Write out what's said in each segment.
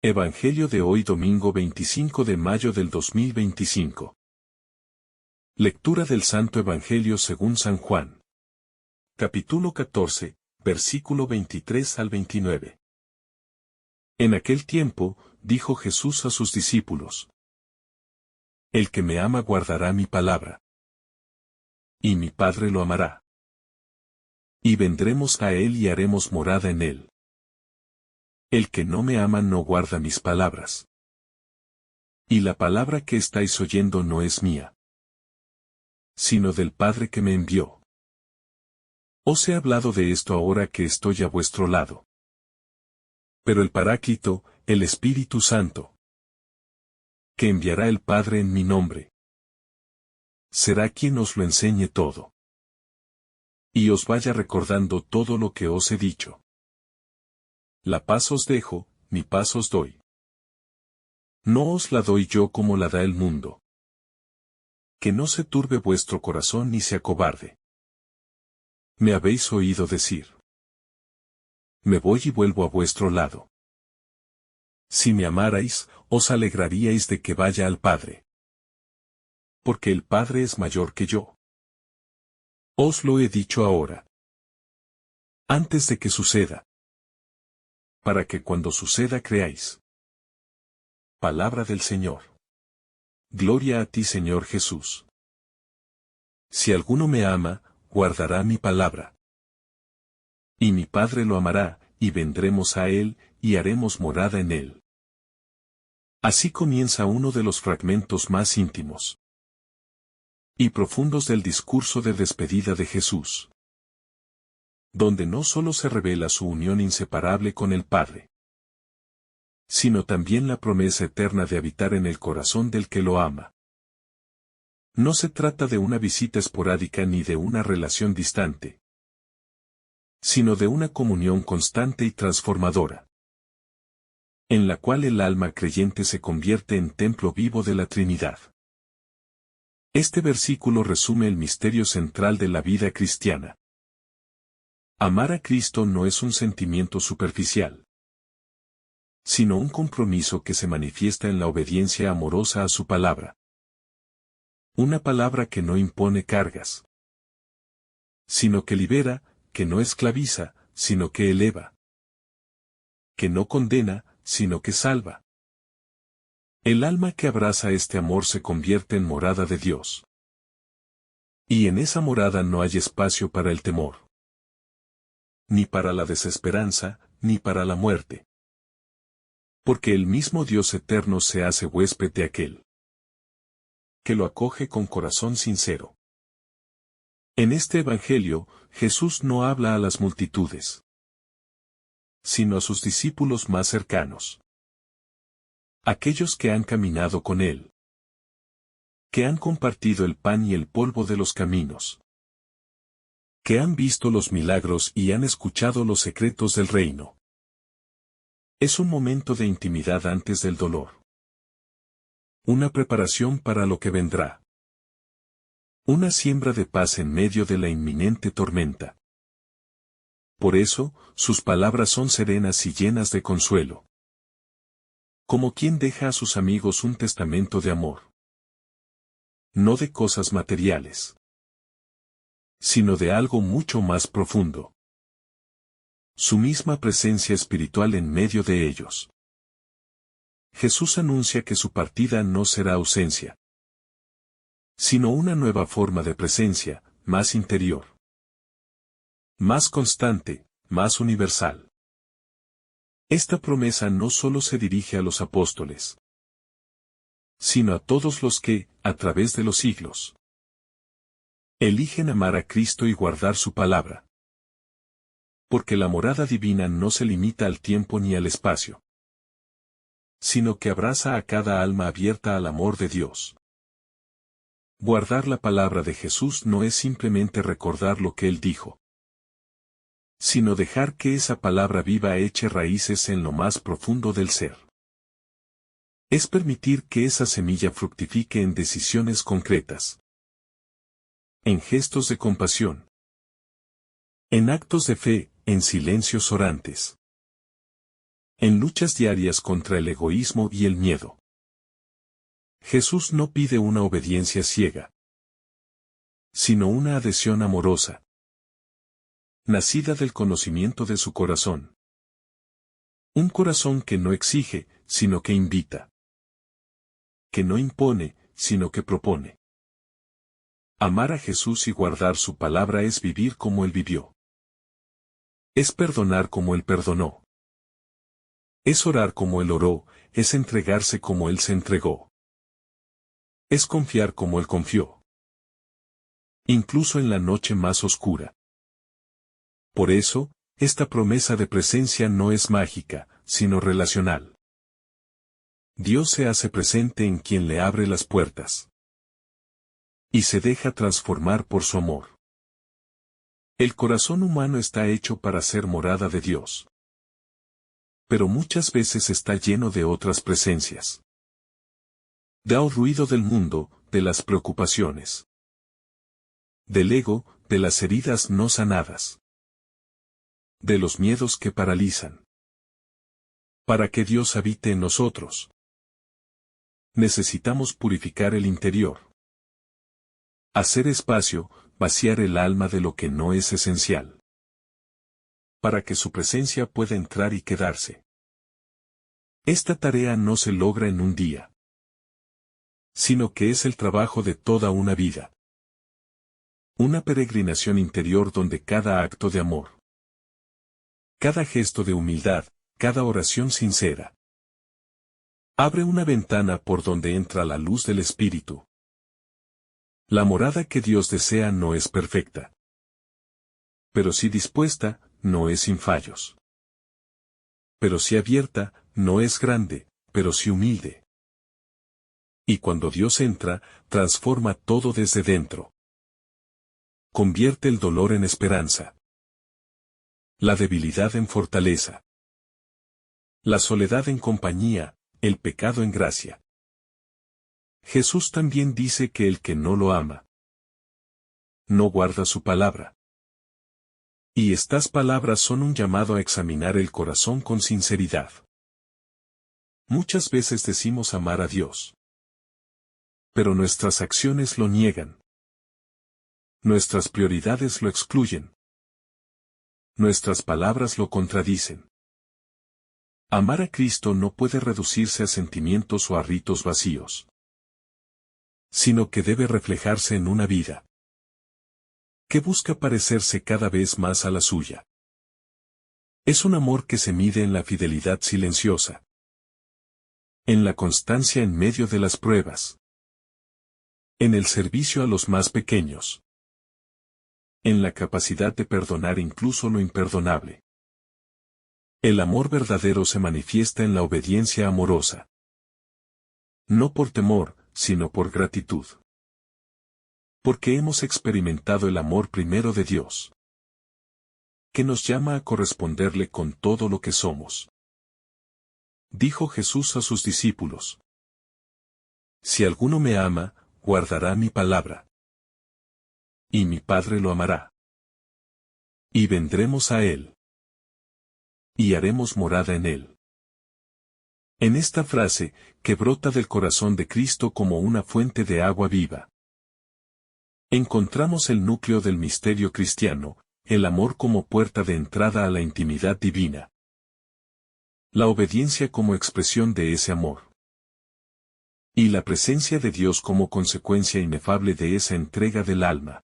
Evangelio de hoy domingo 25 de mayo del 2025. Lectura del Santo Evangelio según San Juan. Capítulo 14, versículo 23 al 29. En aquel tiempo, dijo Jesús a sus discípulos: El que me ama guardará mi palabra. Y mi Padre lo amará. Y vendremos a él y haremos morada en él. El que no me ama no guarda mis palabras. Y la palabra que estáis oyendo no es mía, sino del Padre que me envió. Os he hablado de esto ahora que estoy a vuestro lado. Pero el Paráclito, el Espíritu Santo, que enviará el Padre en mi nombre, será quien os lo enseñe todo. Y os vaya recordando todo lo que os he dicho. La paz os dejo, mi paz os doy. No os la doy yo como la da el mundo. Que no se turbe vuestro corazón ni se acobarde. Me habéis oído decir: Me voy y vuelvo a vuestro lado. Si me amarais, os alegraríais de que vaya al Padre. Porque el Padre es mayor que yo. Os lo he dicho ahora, antes de que suceda, para que cuando suceda creáis. Palabra del Señor. Gloria a ti, Señor Jesús. Si alguno me ama, guardará mi palabra. Y mi Padre lo amará, y vendremos a él, y haremos morada en él. Así comienza uno de los fragmentos más íntimos y profundos del discurso de despedida de Jesús, donde no solo se revela su unión inseparable con el Padre, sino también la promesa eterna de habitar en el corazón del que lo ama. No se trata de una visita esporádica ni de una relación distante, sino de una comunión constante y transformadora, en la cual el alma creyente se convierte en templo vivo de la Trinidad. Este versículo resume el misterio central de la vida cristiana. Amar a Cristo no es un sentimiento superficial, sino un compromiso que se manifiesta en la obediencia amorosa a su palabra. Una palabra que no impone cargas, sino que libera, que no esclaviza, sino que eleva, que no condena, sino que salva. El alma que abraza este amor se convierte en morada de Dios. Y en esa morada no hay espacio para el temor, ni para la desesperanza, ni para la muerte. Porque el mismo Dios eterno se hace huésped de aquel que lo acoge con corazón sincero. En este Evangelio, Jesús no habla a las multitudes, sino a sus discípulos más cercanos. Aquellos que han caminado con él, que han compartido el pan y el polvo de los caminos, que han visto los milagros y han escuchado los secretos del reino. Es un momento de intimidad antes del dolor. Una preparación para lo que vendrá. Una siembra de paz en medio de la inminente tormenta. Por eso, sus palabras son serenas y llenas de consuelo. Como quien deja a sus amigos un testamento de amor. No de cosas materiales, sino de algo mucho más profundo. Su misma presencia espiritual en medio de ellos. Jesús anuncia que su partida no será ausencia, sino una nueva forma de presencia, más interior, más constante, más universal. Esta promesa no solo se dirige a los apóstoles, sino a todos los que, a través de los siglos, eligen amar a Cristo y guardar su palabra. Porque la morada divina no se limita al tiempo ni al espacio, sino que abraza a cada alma abierta al amor de Dios. Guardar la palabra de Jesús no es simplemente recordar lo que Él dijo, sino dejar que esa palabra viva eche raíces en lo más profundo del ser. Es permitir que esa semilla fructifique en decisiones concretas, en gestos de compasión, en actos de fe, en silencios orantes. En luchas diarias contra el egoísmo y el miedo. Jesús no pide una obediencia ciega, sino una adhesión amorosa, nacida del conocimiento de su corazón. Un corazón que no exige, sino que invita. Que no impone, sino que propone. Amar a Jesús y guardar su palabra es vivir como Él vivió. Es perdonar como Él perdonó. Es orar como Él oró, es entregarse como Él se entregó. Es confiar como Él confió. Incluso en la noche más oscura. Por eso, esta promesa de presencia no es mágica, sino relacional. Dios se hace presente en quien le abre las puertas. Y se deja transformar por su amor. El corazón humano está hecho para ser morada de Dios. Pero muchas veces está lleno de otras presencias. Del ruido del mundo, de las preocupaciones. Del ego, de las heridas no sanadas. De los miedos que paralizan. Para que Dios habite en nosotros, necesitamos purificar el interior. Hacer espacio, vaciar el alma de lo que no es esencial. Para que su presencia pueda entrar y quedarse. Esta tarea no se logra en un día, sino que es el trabajo de toda una vida. Una peregrinación interior donde cada acto de amor, cada gesto de humildad, cada oración sincera, abre una ventana por donde entra la luz del Espíritu. La morada que Dios desea no es perfecta, pero sí dispuesta, no es sin fallos. Pero sí abierta, no es grande, pero sí humilde. Y cuando Dios entra, transforma todo desde dentro. Convierte el dolor en esperanza. La debilidad en fortaleza. La soledad en compañía, el pecado en gracia. Jesús también dice que el que no lo ama, no guarda su palabra. Y estas palabras son un llamado a examinar el corazón con sinceridad. Muchas veces decimos amar a Dios, pero nuestras acciones lo niegan. Nuestras prioridades lo excluyen. Nuestras palabras lo contradicen. Amar a Cristo no puede reducirse a sentimientos o a ritos vacíos, sino que debe reflejarse en una vida que busca parecerse cada vez más a la suya. Es un amor que se mide en la fidelidad silenciosa, en la constancia en medio de las pruebas, en el servicio a los más pequeños, en la capacidad de perdonar incluso lo imperdonable. El amor verdadero se manifiesta en la obediencia amorosa. No por temor, sino por gratitud. Porque hemos experimentado el amor primero de Dios, que nos llama a corresponderle con todo lo que somos. Dijo Jesús a sus discípulos: Si alguno me ama, guardará mi palabra. Y mi Padre lo amará. Y vendremos a él. Y haremos morada en él. En esta frase, que brota del corazón de Cristo como una fuente de agua viva, encontramos el núcleo del misterio cristiano, el amor como puerta de entrada a la intimidad divina. La obediencia como expresión de ese amor. Y la presencia de Dios como consecuencia inefable de esa entrega del alma.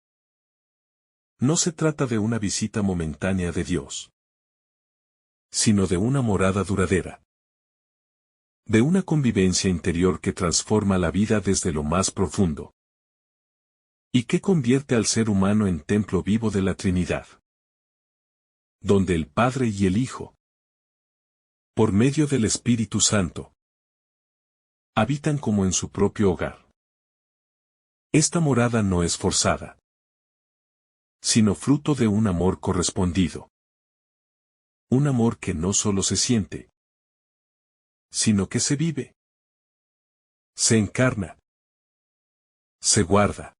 No se trata de una visita momentánea de Dios, sino de una morada duradera. De una convivencia interior que transforma la vida desde lo más profundo. Y que convierte al ser humano en templo vivo de la Trinidad. Donde el Padre y el Hijo, por medio del Espíritu Santo, habitan como en su propio hogar. Esta morada no es forzada, sino fruto de un amor correspondido. Un amor que no solo se siente, sino que se vive. Se encarna. Se guarda.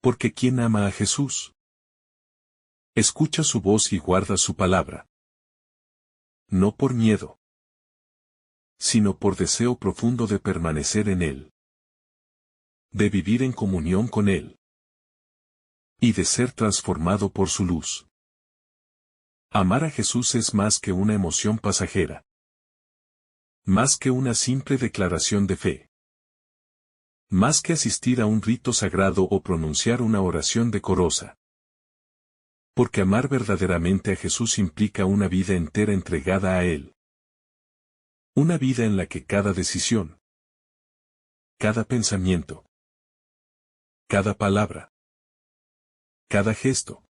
Porque quien ama a Jesús, escucha su voz y guarda su palabra. no por miedo, sino por deseo profundo de permanecer en Él, de vivir en comunión con Él, y de ser transformado por su luz. Amar a Jesús es más que una emoción pasajera, más que una simple declaración de fe, más que asistir a un rito sagrado o pronunciar una oración decorosa. Porque amar verdaderamente a Jesús implica una vida entera entregada a Él. Una vida en la que cada decisión, cada pensamiento, cada palabra, cada gesto,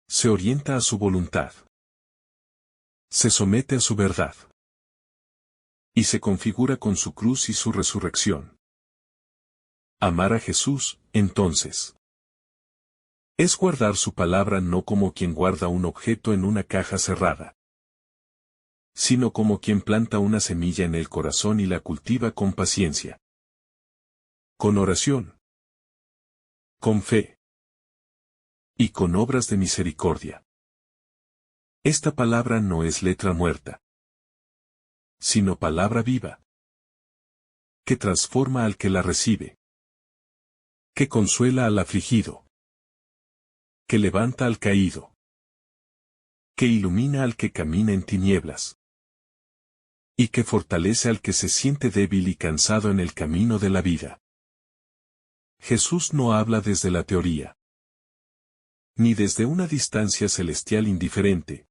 se orienta a su voluntad, se somete a su verdad, y se configura con su cruz y su resurrección. Amar a Jesús, entonces, es guardar su palabra no como quien guarda un objeto en una caja cerrada, sino como quien planta una semilla en el corazón y la cultiva con paciencia, con oración, con fe y con obras de misericordia. Esta palabra no es letra muerta, sino palabra viva, que transforma al que la recibe, que consuela al afligido, que levanta al caído, que ilumina al que camina en tinieblas, y que fortalece al que se siente débil y cansado en el camino de la vida. Jesús no habla desde la teoría, ni desde una distancia celestial indiferente,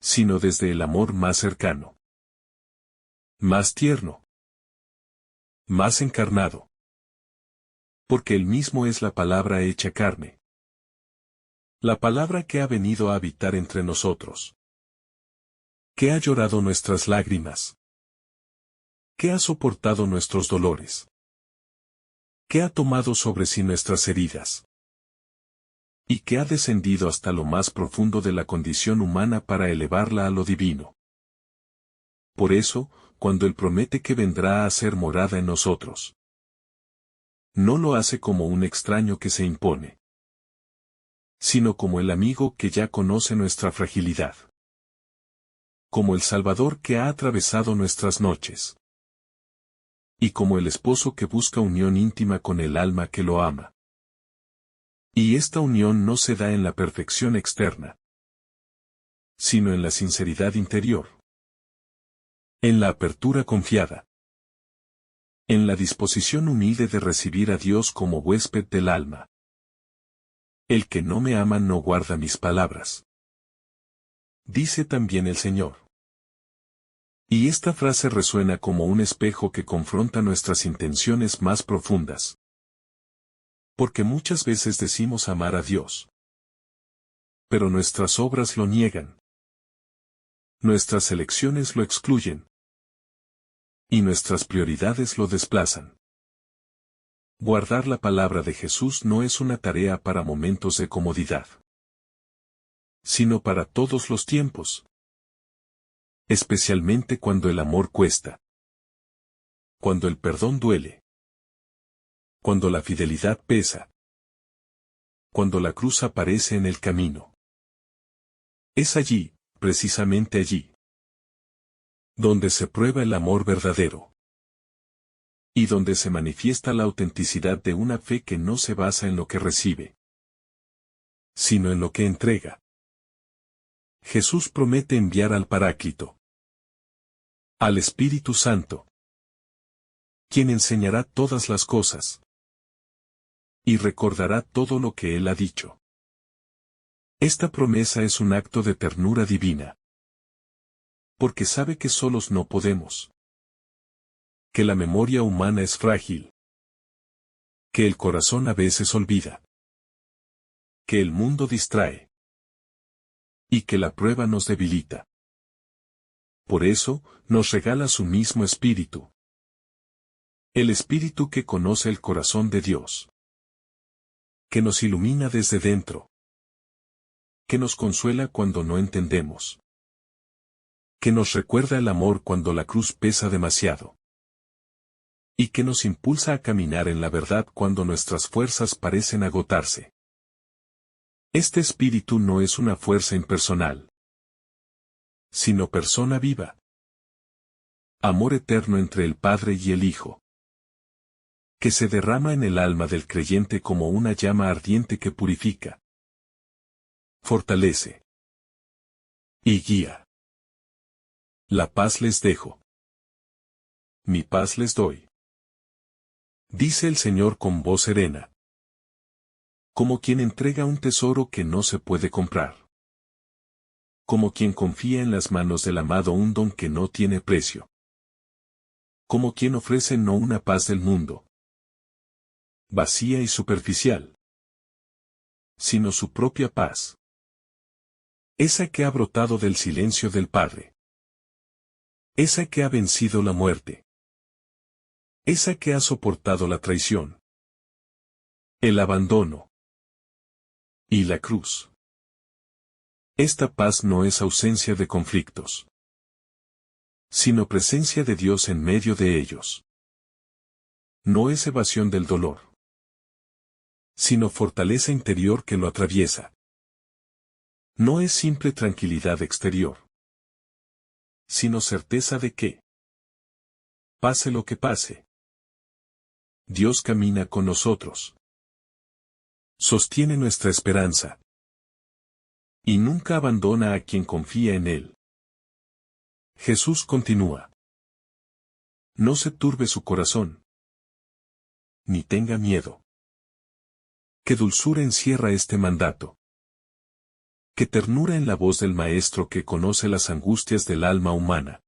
sino desde el amor más cercano, más tierno, más encarnado. Porque Él mismo es la palabra hecha carne. La palabra que ha venido a habitar entre nosotros. Que ha llorado nuestras lágrimas. Que ha soportado nuestros dolores. Que ha tomado sobre sí nuestras heridas. Y que ha descendido hasta lo más profundo de la condición humana para elevarla a lo divino. Por eso, cuando Él promete que vendrá a hacer morada en nosotros, no lo hace como un extraño que se impone, sino como el amigo que ya conoce nuestra fragilidad, como el Salvador que ha atravesado nuestras noches, y como el esposo que busca unión íntima con el alma que lo ama. Y esta unión no se da en la perfección externa, sino en la sinceridad interior, en la apertura confiada, en la disposición humilde de recibir a Dios como huésped del alma. El que no me ama no guarda mis palabras, dice también el Señor. Y esta frase resuena como un espejo que confronta nuestras intenciones más profundas. Porque muchas veces decimos amar a Dios, pero nuestras obras lo niegan. Nuestras elecciones lo excluyen. Y nuestras prioridades lo desplazan. Guardar la palabra de Jesús no es una tarea para momentos de comodidad, sino para todos los tiempos. Especialmente cuando el amor cuesta. Cuando el perdón duele. Cuando la fidelidad pesa. Cuando la cruz aparece en el camino. Es allí, precisamente allí, donde se prueba el amor verdadero. Y donde se manifiesta la autenticidad de una fe que no se basa en lo que recibe, sino en lo que entrega. Jesús promete enviar al Paráclito, al Espíritu Santo, quien enseñará todas las cosas, y recordará todo lo que Él ha dicho. Esta promesa es un acto de ternura divina, porque sabe que solos no podemos, que la memoria humana es frágil, que el corazón a veces olvida, que el mundo distrae, y que la prueba nos debilita. Por eso, nos regala su mismo Espíritu. El Espíritu que conoce el corazón de Dios, que nos ilumina desde dentro, que nos consuela cuando no entendemos, que nos recuerda el amor cuando la cruz pesa demasiado, y que nos impulsa a caminar en la verdad cuando nuestras fuerzas parecen agotarse. Este espíritu no es una fuerza impersonal, sino persona viva. Amor eterno entre el Padre y el Hijo, que se derrama en el alma del creyente como una llama ardiente que purifica, fortalece y guía. La paz les dejo. Mi paz les doy, dice el Señor con voz serena, como quien entrega un tesoro que no se puede comprar, como quien confía en las manos del amado un don que no tiene precio, como quien ofrece no una paz del mundo, vacía y superficial, sino su propia paz, esa que ha brotado del silencio del Padre, esa que ha vencido la muerte, esa que ha soportado la traición, el abandono y la cruz. Esta paz no es ausencia de conflictos, sino presencia de Dios en medio de ellos. No es evasión del dolor, sino fortaleza interior que lo atraviesa. No es simple tranquilidad exterior, sino certeza de que, pase lo que pase, Dios camina con nosotros, sostiene nuestra esperanza y nunca abandona a quien confía en Él. Jesús continúa. No se turbe su corazón, ni tenga miedo. Qué dulzura encierra este mandato. Qué ternura en la voz del Maestro que conoce las angustias del alma humana,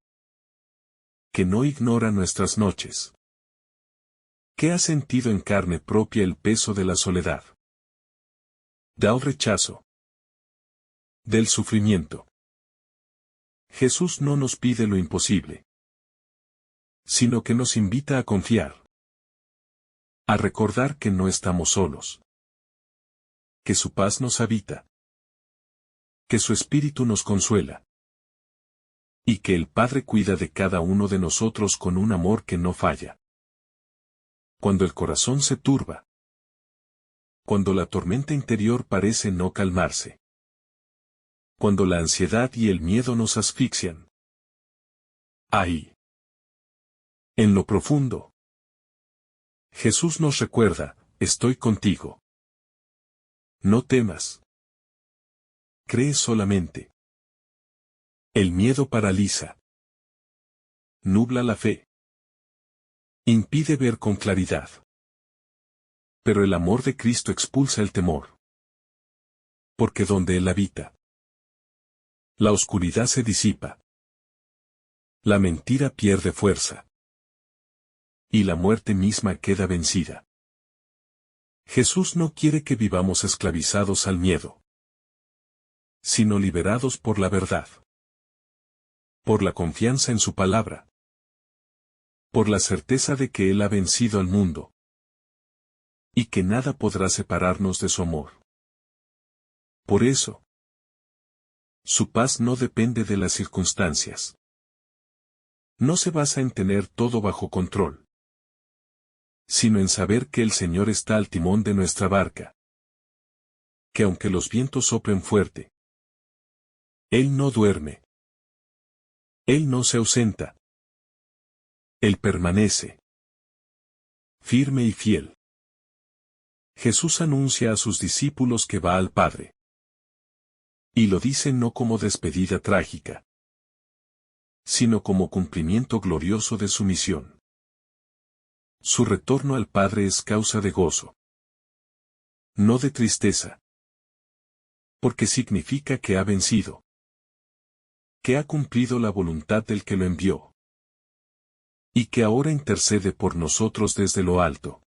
que no ignora nuestras noches, que ha sentido en carne propia el peso de la soledad, del rechazo, del sufrimiento. Jesús no nos pide lo imposible, sino que nos invita a confiar, a recordar que no estamos solos, que su paz nos habita, que su Espíritu nos consuela, y que el Padre cuida de cada uno de nosotros con un amor que no falla. Cuando el corazón se turba, cuando la tormenta interior parece no calmarse, cuando la ansiedad y el miedo nos asfixian, ahí, en lo profundo, Jesús nos recuerda, estoy contigo. No temas. Cree solamente. El miedo paraliza, nubla la fe, impide ver con claridad. Pero el amor de Cristo expulsa el temor. Porque donde Él habita, la oscuridad se disipa. La mentira pierde fuerza. Y la muerte misma queda vencida. Jesús no quiere que vivamos esclavizados al miedo, sino liberados por la verdad, por la confianza en su palabra, por la certeza de que Él ha vencido al mundo, y que nada podrá separarnos de su amor. Por eso, su paz no depende de las circunstancias. No se basa en tener todo bajo control, sino en saber que el Señor está al timón de nuestra barca. Que aunque los vientos soplen fuerte, Él no duerme. Él no se ausenta. Él permanece firme y fiel. Jesús anuncia a sus discípulos que va al Padre. Y lo dice no como despedida trágica, sino como cumplimiento glorioso de su misión. Su retorno al Padre es causa de gozo, no de tristeza, porque significa que ha vencido, que ha cumplido la voluntad del que lo envió, y que ahora intercede por nosotros desde lo alto.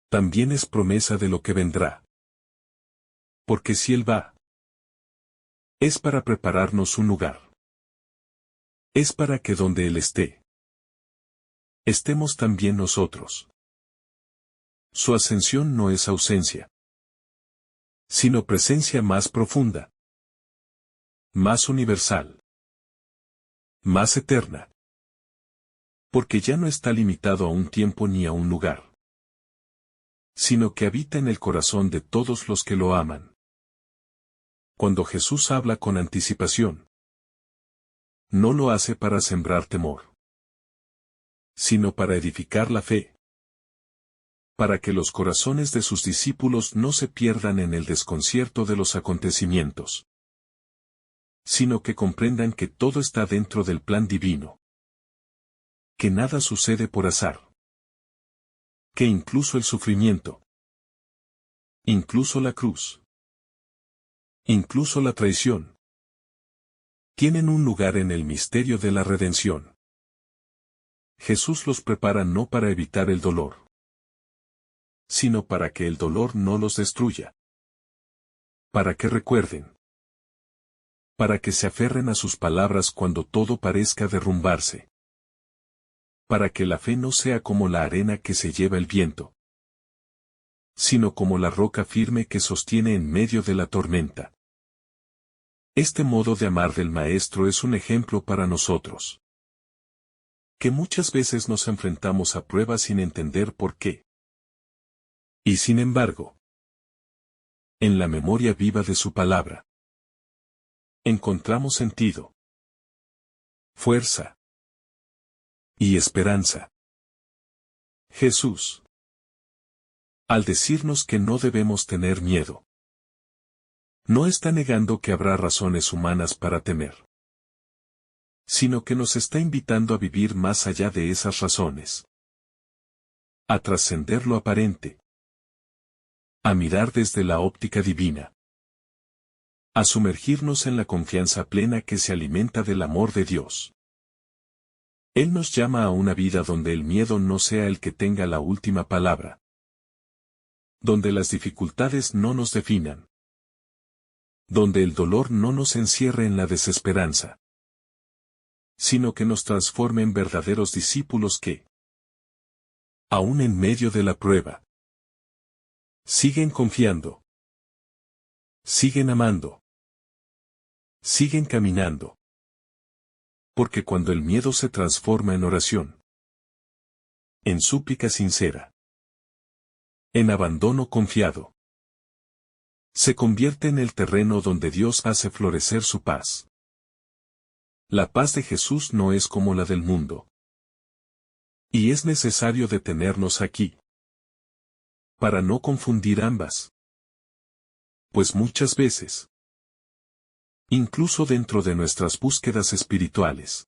También es promesa de lo que vendrá. Porque si Él va, es para prepararnos un lugar. Es para que donde Él esté, estemos también nosotros. Su ascensión no es ausencia, sino presencia más profunda, más universal, más eterna. Porque ya no está limitado a un tiempo ni a un lugar, sino que habita en el corazón de todos los que lo aman. Cuando Jesús habla con anticipación, no lo hace para sembrar temor, sino para edificar la fe, para que los corazones de sus discípulos no se pierdan en el desconcierto de los acontecimientos, sino que comprendan que todo está dentro del plan divino, que nada sucede por azar, que incluso el sufrimiento, incluso la cruz, incluso la traición, tienen un lugar en el misterio de la redención. Jesús los prepara no para evitar el dolor, sino para que el dolor no los destruya, para que recuerden, para que se aferren a sus palabras cuando todo parezca derrumbarse, para que la fe no sea como la arena que se lleva el viento, sino como la roca firme que sostiene en medio de la tormenta. Este modo de amar del Maestro es un ejemplo para nosotros, que muchas veces nos enfrentamos a pruebas sin entender por qué. Y sin embargo, en la memoria viva de su palabra, encontramos sentido, fuerza y esperanza. Jesús, al decirnos que no debemos tener miedo, no está negando que habrá razones humanas para temer, sino que nos está invitando a vivir más allá de esas razones, a trascender lo aparente, a mirar desde la óptica divina, a sumergirnos en la confianza plena que se alimenta del amor de Dios. Él nos llama a una vida donde el miedo no sea el que tenga la última palabra, donde las dificultades no nos definan, donde el dolor no nos encierre en la desesperanza, sino que nos transforme en verdaderos discípulos que, aún en medio de la prueba, siguen confiando, siguen amando, siguen caminando. Porque cuando el miedo se transforma en oración, en súplica sincera, en abandono confiado, se convierte en el terreno donde Dios hace florecer su paz. La paz de Jesús no es como la del mundo. Y es necesario detenernos aquí, para no confundir ambas. Pues muchas veces, incluso dentro de nuestras búsquedas espirituales,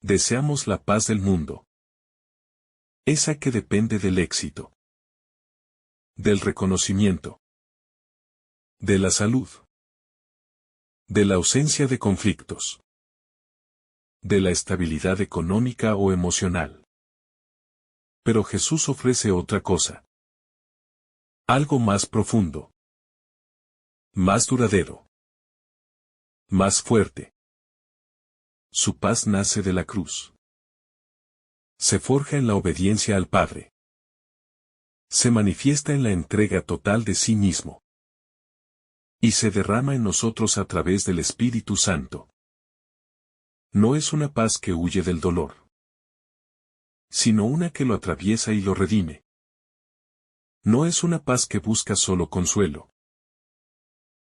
deseamos la paz del mundo, esa que depende del éxito, del reconocimiento, de la salud, de la ausencia de conflictos, de la estabilidad económica o emocional. Pero Jesús ofrece otra cosa, algo más profundo, más duradero, más fuerte. Su paz nace de la cruz. Se forja en la obediencia al Padre. Se manifiesta en la entrega total de sí mismo. Y se derrama en nosotros a través del Espíritu Santo. No es una paz que huye del dolor, sino una que lo atraviesa y lo redime. No es una paz que busca solo consuelo,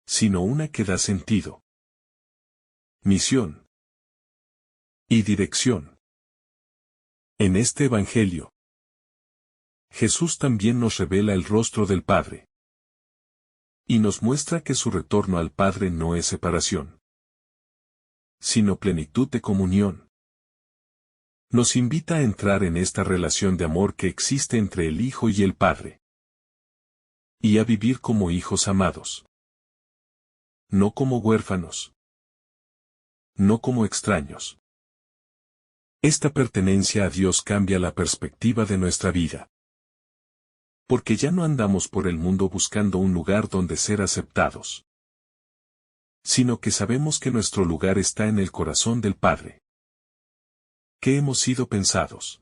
sino una que da sentido, misión y dirección. En este Evangelio, Jesús también nos revela el rostro del Padre. Y nos muestra que su retorno al Padre no es separación, sino plenitud de comunión. Nos invita a entrar en esta relación de amor que existe entre el Hijo y el Padre. Y a vivir como hijos amados. No como huérfanos. No como extraños. Esta pertenencia a Dios cambia la perspectiva de nuestra vida. Porque ya no andamos por el mundo buscando un lugar donde ser aceptados, sino que sabemos que nuestro lugar está en el corazón del Padre. Que hemos sido pensados,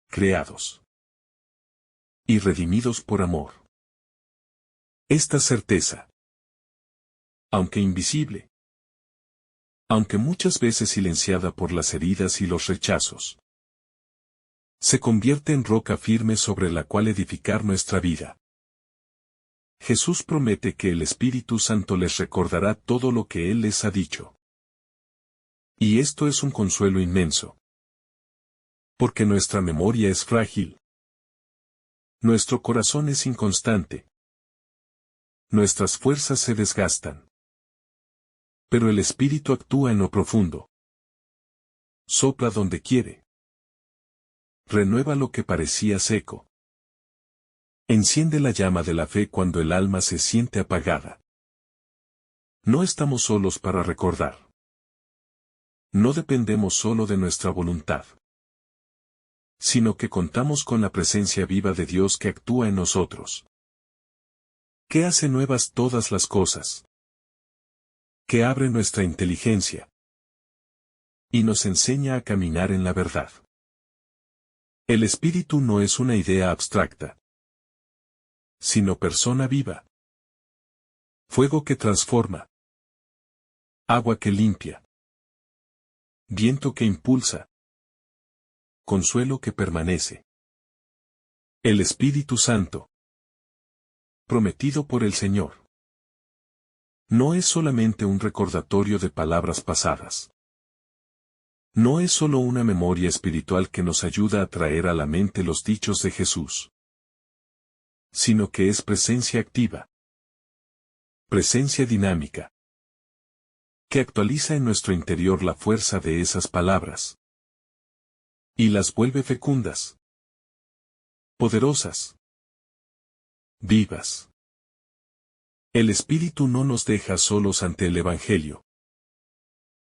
creados y redimidos por amor. Esta certeza, aunque invisible, aunque muchas veces silenciada por las heridas y los rechazos, se convierte en roca firme sobre la cual edificar nuestra vida. Jesús promete que el Espíritu Santo les recordará todo lo que Él les ha dicho. Y esto es un consuelo inmenso. Porque nuestra memoria es frágil. Nuestro corazón es inconstante. Nuestras fuerzas se desgastan. Pero el Espíritu actúa en lo profundo. Sopla donde quiere. Renueva lo que parecía seco. Enciende la llama de la fe cuando el alma se siente apagada. No estamos solos para recordar. No dependemos solo de nuestra voluntad, sino que contamos con la presencia viva de Dios que actúa en nosotros, que hace nuevas todas las cosas, que abre nuestra inteligencia y nos enseña a caminar en la verdad. El Espíritu no es una idea abstracta, sino persona viva. Fuego que transforma. Agua que limpia. Viento que impulsa. Consuelo que permanece. El Espíritu Santo, prometido por el Señor, no es solamente un recordatorio de palabras pasadas. No es solo una memoria espiritual que nos ayuda a traer a la mente los dichos de Jesús, sino que es presencia activa, presencia dinámica, que actualiza en nuestro interior la fuerza de esas palabras y las vuelve fecundas, poderosas, vivas. El Espíritu no nos deja solos ante el Evangelio.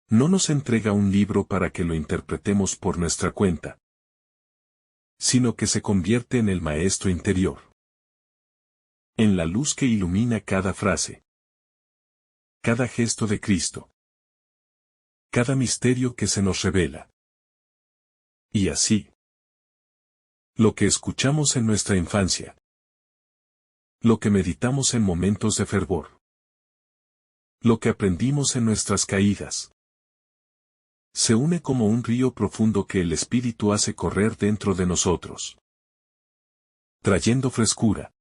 No nos entrega un libro para que lo interpretemos por nuestra cuenta, sino que se convierte en el maestro interior, en la luz que ilumina cada frase, cada gesto de Cristo, cada misterio que se nos revela. Y así, lo que escuchamos en nuestra infancia, lo que meditamos en momentos de fervor, lo que aprendimos en nuestras caídas, se une como un río profundo que el Espíritu hace correr dentro de nosotros, trayendo frescura,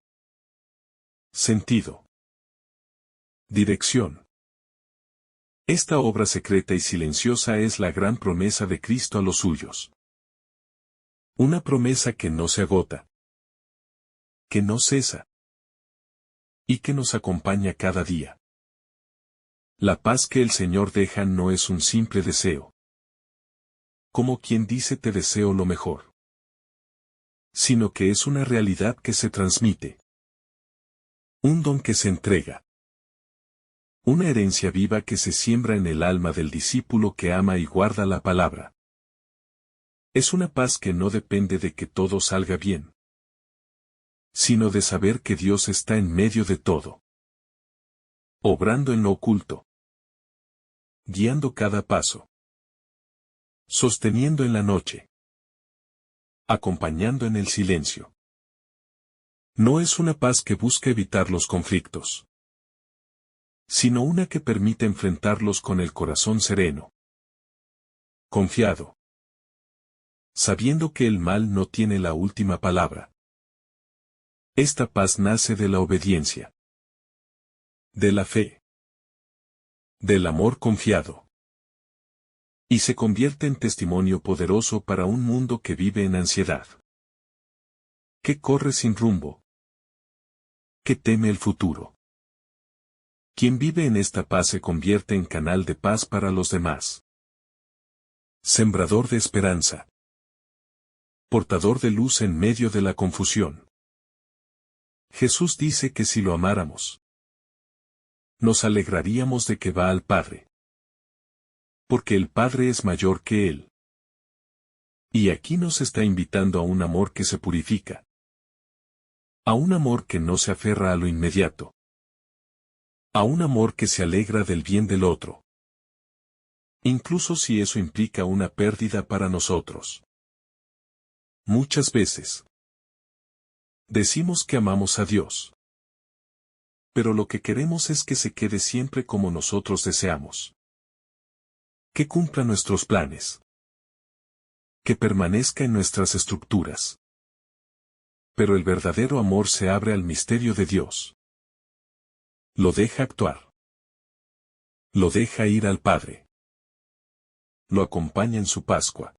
sentido, dirección. Esta obra secreta y silenciosa es la gran promesa de Cristo a los suyos. Una promesa que no se agota, que no cesa, y que nos acompaña cada día. La paz que el Señor deja no es un simple deseo, como quien dice te deseo lo mejor, sino que es una realidad que se transmite, un don que se entrega, una herencia viva que se siembra en el alma del discípulo que ama y guarda la palabra. Es una paz que no depende de que todo salga bien, sino de saber que Dios está en medio de todo, obrando en lo oculto, guiando cada paso, sosteniendo en la noche, acompañando en el silencio. No es una paz que busca evitar los conflictos, sino una que permite enfrentarlos con el corazón sereno, confiado, sabiendo que el mal no tiene la última palabra. Esta paz nace de la obediencia, de la fe, del amor confiado, y se convierte en testimonio poderoso para un mundo que vive en ansiedad, que corre sin rumbo, que teme el futuro. Quien vive en esta paz se convierte en canal de paz para los demás. Sembrador de esperanza. Portador de luz en medio de la confusión. Jesús dice que si lo amáramos, nos alegraríamos de que va al Padre, porque el Padre es mayor que Él. Y aquí nos está invitando a un amor que se purifica, a un amor que no se aferra a lo inmediato, a un amor que se alegra del bien del otro, incluso si eso implica una pérdida para nosotros. Muchas veces decimos que amamos a Dios, pero lo que queremos es que se quede siempre como nosotros deseamos, que cumpla nuestros planes, que permanezca en nuestras estructuras. Pero el verdadero amor se abre al misterio de Dios. Lo deja actuar. Lo deja ir al Padre. lo acompaña en su Pascua.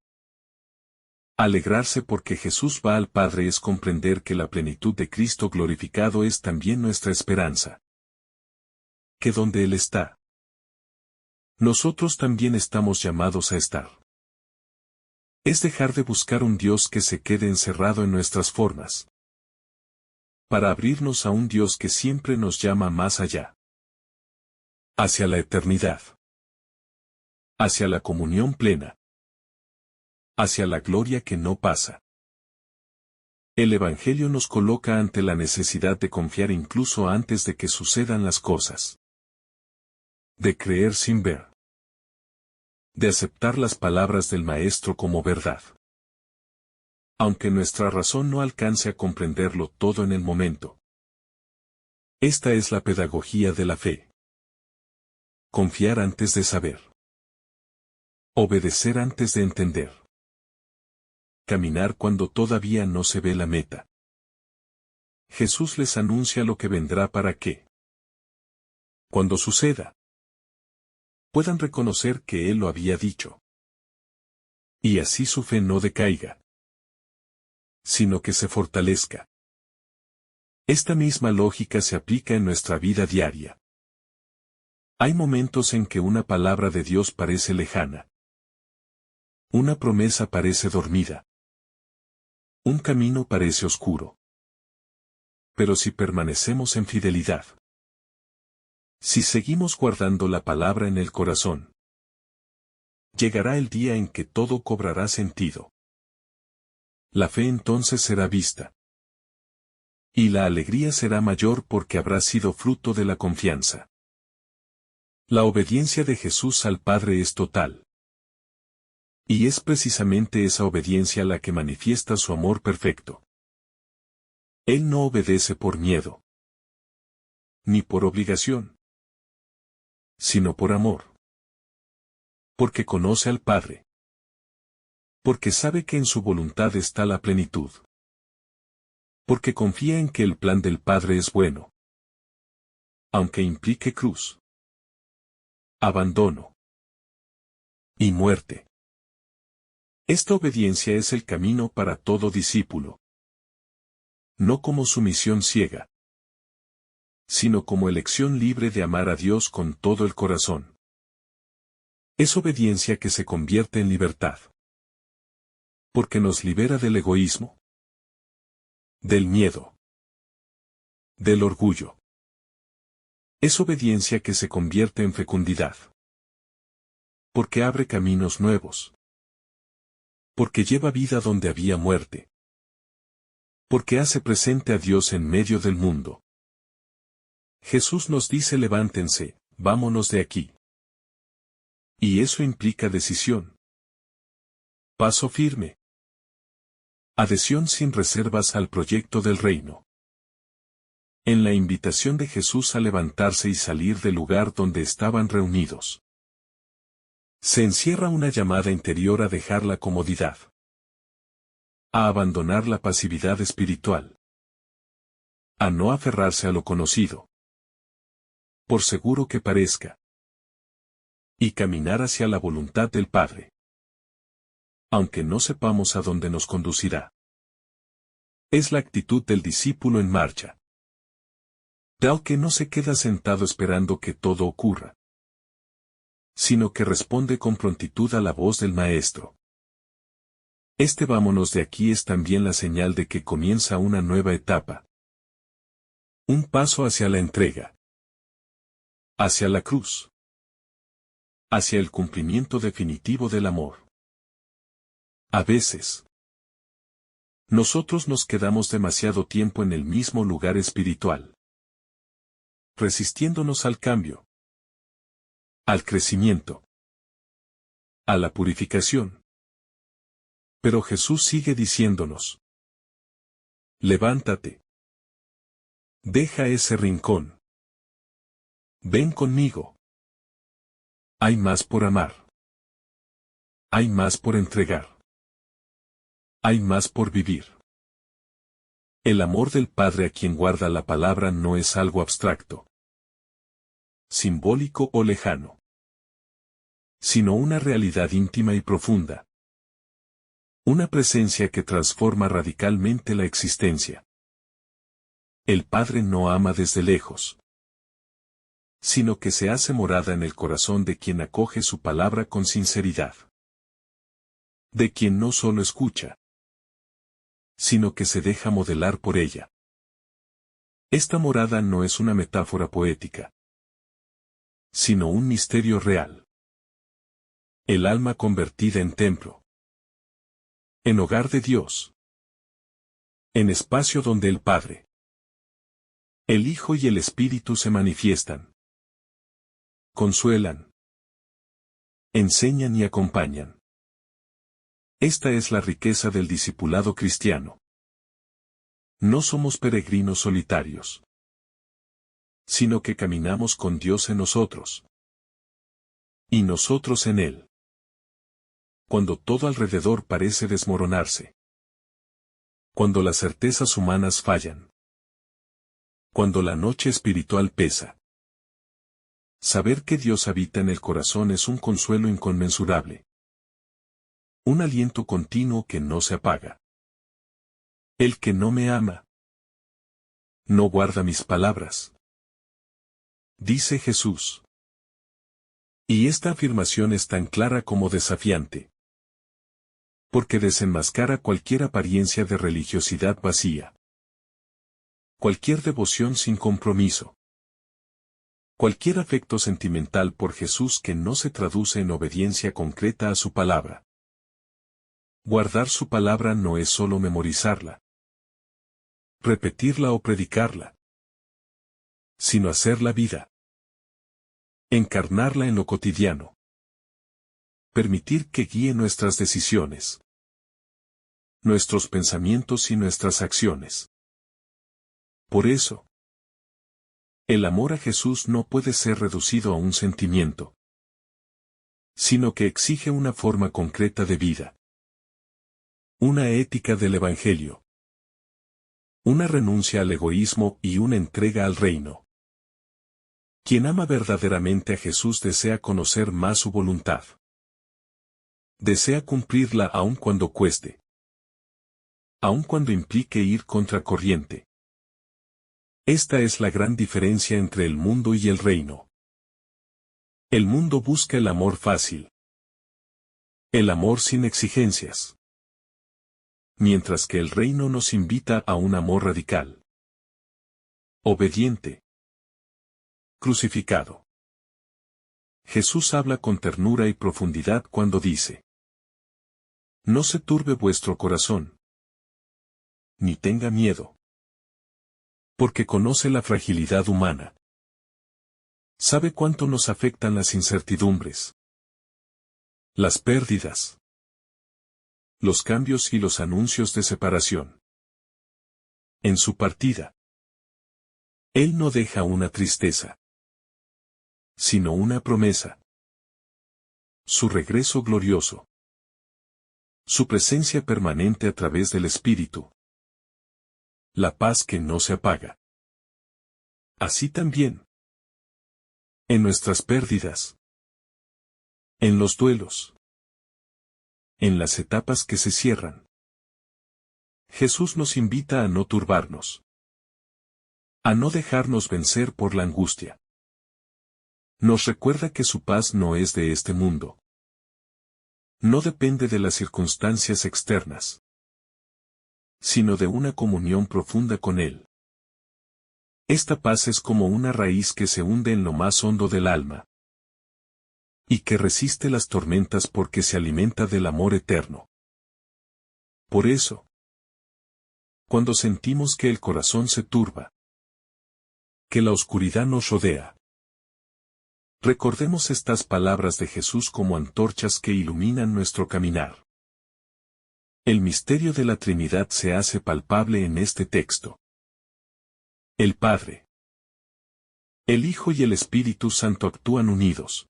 Alegrarse porque Jesús va al Padre es comprender que la plenitud de Cristo glorificado es también nuestra esperanza. Que donde Él está, nosotros también estamos llamados a estar. Es dejar de buscar un Dios que se quede encerrado en nuestras formas, para abrirnos a un Dios que siempre nos llama más allá, hacia la eternidad, hacia la comunión plena, hacia la gloria que no pasa. El Evangelio nos coloca ante la necesidad de confiar incluso antes de que sucedan las cosas, de creer sin ver, de aceptar las palabras del Maestro como verdad. Aunque nuestra razón no alcance a comprenderlo todo en el momento. Esta es la pedagogía de la fe. Confiar antes de saber. Obedecer antes de entender. Caminar cuando todavía no se ve la meta. Jesús les anuncia lo que vendrá para que, cuando suceda, puedan reconocer que Él lo había dicho. Y así su fe no decaiga, sino que se fortalezca. Esta misma lógica se aplica en nuestra vida diaria. Hay momentos en que una palabra de Dios parece lejana. Una promesa parece dormida. Un camino parece oscuro. Pero si permanecemos en fidelidad, si seguimos guardando la palabra en el corazón, llegará el día en que todo cobrará sentido. La fe entonces será vista. Y la alegría será mayor porque habrá sido fruto de la confianza. La obediencia de Jesús al Padre es total. Y es precisamente esa obediencia la que manifiesta su amor perfecto. Él no obedece por miedo, ni por obligación, sino por amor. Porque conoce al Padre. Porque sabe que en su voluntad está la plenitud. Porque confía en que el plan del Padre es bueno. Aunque implique cruz, abandono y muerte. Esta obediencia es el camino para todo discípulo. No como sumisión ciega, sino como elección libre de amar a Dios con todo el corazón. Es obediencia que se convierte en libertad. Porque nos libera del egoísmo, del miedo, del orgullo. Es obediencia que se convierte en fecundidad. Porque abre caminos nuevos. Porque lleva vida donde había muerte. Porque hace presente a Dios en medio del mundo. Jesús nos dice: levántense, vámonos de aquí. Y eso implica decisión. Paso firme. Adhesión sin reservas al proyecto del reino. En la invitación de Jesús a levantarse y salir del lugar donde estaban reunidos, se encierra una llamada interior a dejar la comodidad, a abandonar la pasividad espiritual, a no aferrarse a lo conocido, por seguro que parezca, y caminar hacia la voluntad del Padre, aunque no sepamos a dónde nos conducirá. Es la actitud del discípulo en marcha, tal que no se queda sentado esperando que todo ocurra, sino que responde con prontitud a la voz del Maestro. Este vámonos de aquí es también la señal de que comienza una nueva etapa. Un paso hacia la entrega, hacia la cruz, hacia el cumplimiento definitivo del amor. A veces, nosotros nos quedamos demasiado tiempo en el mismo lugar espiritual, resistiéndonos al cambio, al crecimiento, a la purificación. Pero Jesús sigue diciéndonos: levántate. Deja ese rincón. Ven conmigo. Hay más por amar. Hay más por entregar. Hay más por vivir. El amor del Padre a quien guarda la palabra no es algo abstracto, simbólico o lejano, sino una realidad íntima y profunda. Una presencia que transforma radicalmente la existencia. El Padre no ama desde lejos, sino que se hace morada en el corazón de quien acoge su palabra con sinceridad. De quien no solo escucha, sino que se deja modelar por ella. Esta morada no es una metáfora poética, sino un misterio real. El alma convertida en templo. En hogar de Dios. En espacio donde el Padre, el Hijo y el Espíritu se manifiestan. Consuelan. Enseñan y acompañan. Esta es la riqueza del discipulado cristiano. No somos peregrinos solitarios, sino que caminamos con Dios en nosotros, y nosotros en Él. Cuando todo alrededor parece desmoronarse, cuando las certezas humanas fallan, cuando la noche espiritual pesa, saber que Dios habita en el corazón es un consuelo inconmensurable. Un aliento continuo que no se apaga. El que no me ama, no guarda mis palabras, dice Jesús. Y esta afirmación es tan clara como desafiante, porque desenmascara cualquier apariencia de religiosidad vacía, cualquier devoción sin compromiso, cualquier afecto sentimental por Jesús que no se traduce en obediencia concreta a su palabra. Guardar su palabra no es solo memorizarla, repetirla o predicarla, sino hacerla vida. Encarnarla en lo cotidiano. Permitir que guíe nuestras decisiones, nuestros pensamientos y nuestras acciones. Por eso, el amor a Jesús no puede ser reducido a un sentimiento, sino que exige una forma concreta de vida. Una ética del Evangelio. Una renuncia al egoísmo y una entrega al reino. Quien ama verdaderamente a Jesús desea conocer más su voluntad. Desea cumplirla aun cuando cueste. Aun cuando implique ir contracorriente. Esta es la gran diferencia entre el mundo y el reino. El mundo busca el amor fácil. El amor sin exigencias. Mientras que el reino nos invita a un amor radical. Obediente. Crucificado. Jesús habla con ternura y profundidad cuando dice: no se turbe vuestro corazón, ni tenga miedo. Porque conoce la fragilidad humana. Sabe cuánto nos afectan las incertidumbres, las pérdidas, los cambios y los anuncios de separación. En su partida, Él no deja una tristeza, sino una promesa. Su regreso glorioso. Su presencia permanente a través del Espíritu. La paz que no se apaga. Así también. En nuestras pérdidas. En los duelos. En las etapas que se cierran. Jesús nos invita a no turbarnos. A no dejarnos vencer por la angustia. Nos recuerda que su paz no es de este mundo. No depende de las circunstancias externas, sino de una comunión profunda con Él. Esta paz es como una raíz que se hunde en lo más hondo del alma, y que resiste las tormentas porque se alimenta del amor eterno. Por eso, cuando sentimos que el corazón se turba, que la oscuridad nos rodea, recordemos estas palabras de Jesús como antorchas que iluminan nuestro caminar. El misterio de la Trinidad se hace palpable en este texto. El Padre, el Hijo y el Espíritu Santo actúan unidos.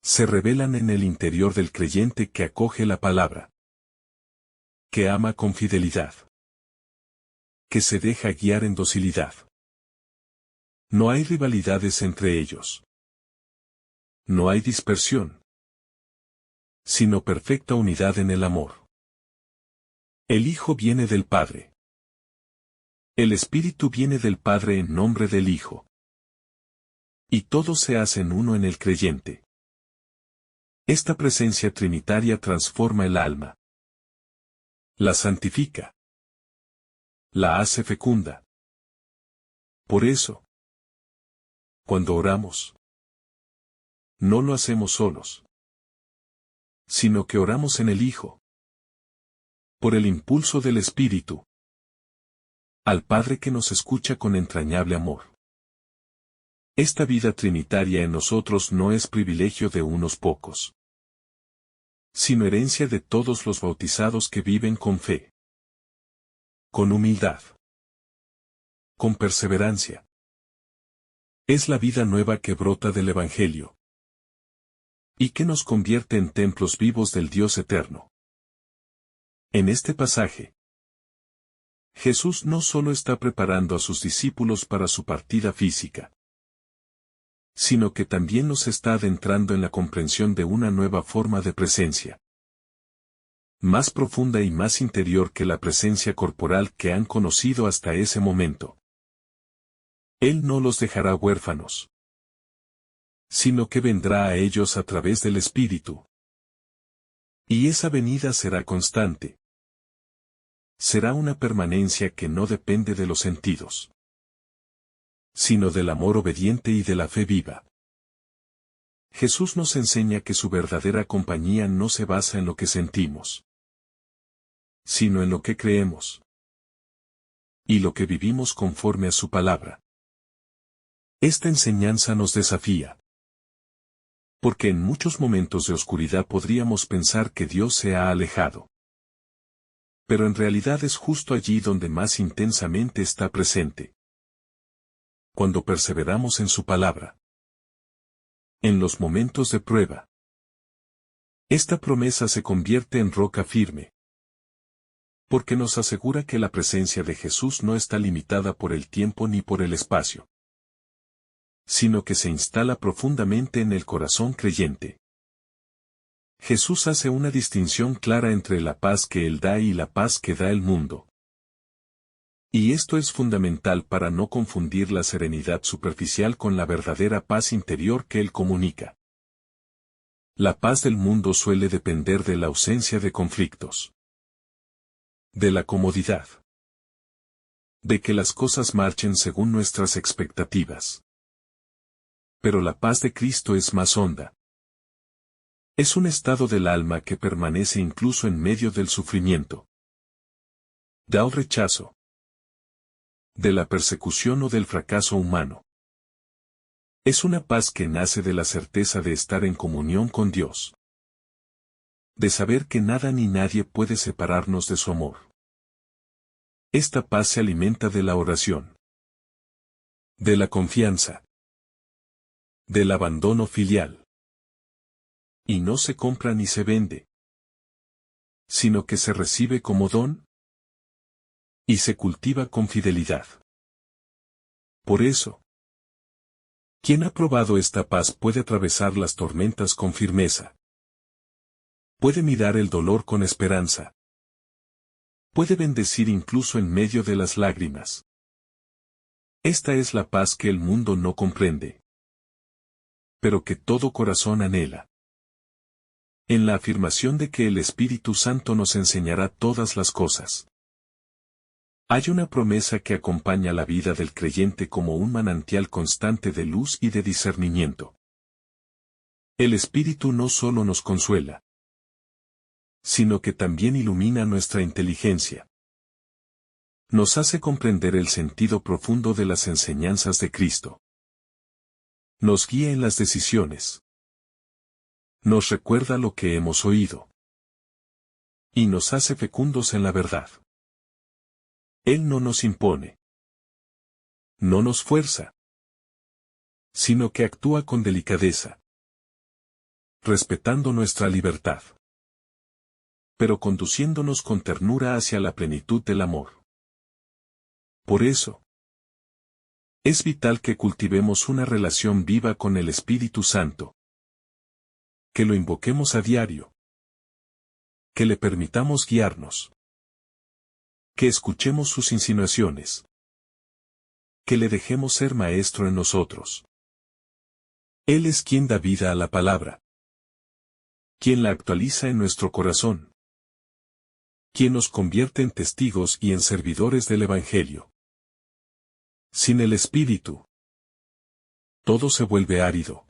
Se revelan en el interior del creyente que acoge la palabra, que ama con fidelidad, que se deja guiar en docilidad. No hay rivalidades entre ellos. No hay dispersión, sino perfecta unidad en el amor. El Hijo viene del Padre. El Espíritu viene del Padre en nombre del Hijo. Y todos se hacen uno en el creyente. Esta presencia trinitaria transforma el alma. La santifica. La hace fecunda. Por eso, cuando oramos, no lo hacemos solos, sino que oramos en el Hijo. Por el impulso del Espíritu. Al Padre que nos escucha con entrañable amor. Esta vida trinitaria en nosotros no es privilegio de unos pocos, sino herencia de todos los bautizados que viven con fe, con humildad, con perseverancia. Es la vida nueva que brota del Evangelio y que nos convierte en templos vivos del Dios eterno. En este pasaje, Jesús no solo está preparando a sus discípulos para su partida física, sino que también nos está adentrando en la comprensión de una nueva forma de presencia, más profunda y más interior que la presencia corporal que han conocido hasta ese momento. Él no los dejará huérfanos, sino que vendrá a ellos a través del Espíritu. Y esa venida será constante. Será una permanencia que no depende de los sentidos, sino del amor obediente y de la fe viva. Jesús nos enseña que su verdadera compañía no se basa en lo que sentimos, sino en lo que creemos, y lo que vivimos conforme a su palabra. Esta enseñanza nos desafía, porque en muchos momentos de oscuridad podríamos pensar que Dios se ha alejado. Pero en realidad es justo allí donde más intensamente está presente. Cuando perseveramos en su palabra. En los momentos de prueba. Esta promesa se convierte en roca firme. Porque nos asegura que la presencia de Jesús no está limitada por el tiempo ni por el espacio, sino que se instala profundamente en el corazón creyente. Jesús hace una distinción clara entre la paz que Él da y la paz que da el mundo. Y esto es fundamental para no confundir la serenidad superficial con la verdadera paz interior que Él comunica. La paz del mundo suele depender de la ausencia de conflictos, de la comodidad, de que las cosas marchen según nuestras expectativas. Pero la paz de Cristo es más honda. Es un estado del alma que permanece incluso en medio del sufrimiento, del rechazo, de la persecución o del fracaso humano. Es una paz que nace de la certeza de estar en comunión con Dios, de saber que nada ni nadie puede separarnos de su amor. Esta paz se alimenta de la oración, de la confianza, del abandono filial. Y no se compra ni se vende, sino que se recibe como don y se cultiva con fidelidad. Por eso, quien ha probado esta paz puede atravesar las tormentas con firmeza. Puede mirar el dolor con esperanza. Puede bendecir incluso en medio de las lágrimas. Esta es la paz que el mundo no comprende, pero que todo corazón anhela. En la afirmación de que el Espíritu Santo nos enseñará todas las cosas. Hay una promesa que acompaña la vida del creyente como un manantial constante de luz y de discernimiento. El Espíritu no solo nos consuela, sino que también ilumina nuestra inteligencia. Nos hace comprender el sentido profundo de las enseñanzas de Cristo. Nos guía en las decisiones. Nos recuerda lo que hemos oído. Y nos hace fecundos en la verdad. Él no nos impone. No nos fuerza. Sino que actúa con delicadeza. Respetando nuestra libertad. Pero conduciéndonos con ternura hacia la plenitud del amor. Por eso, es vital que cultivemos una relación viva con el Espíritu Santo. Que lo invoquemos a diario. Que le permitamos guiarnos. Que escuchemos sus insinuaciones. Que le dejemos ser maestro en nosotros. Él es quien da vida a la palabra. Quien la actualiza en nuestro corazón. Quien nos convierte en testigos y en servidores del Evangelio. Sin el Espíritu, todo se vuelve árido,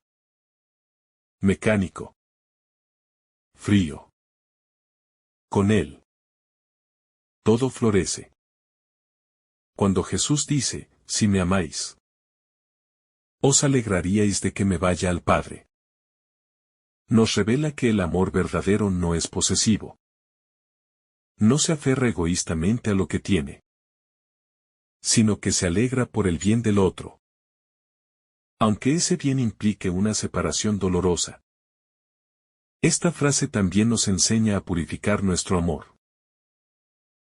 mecánico, frío. Con Él, todo florece. Cuando Jesús dice, si me amáis, os alegraríais de que me vaya al Padre. Nos revela que el amor verdadero no es posesivo. No se aferra egoístamente a lo que tiene, sino que se alegra por el bien del otro. Aunque ese bien implique una separación dolorosa. Esta frase también nos enseña a purificar nuestro amor.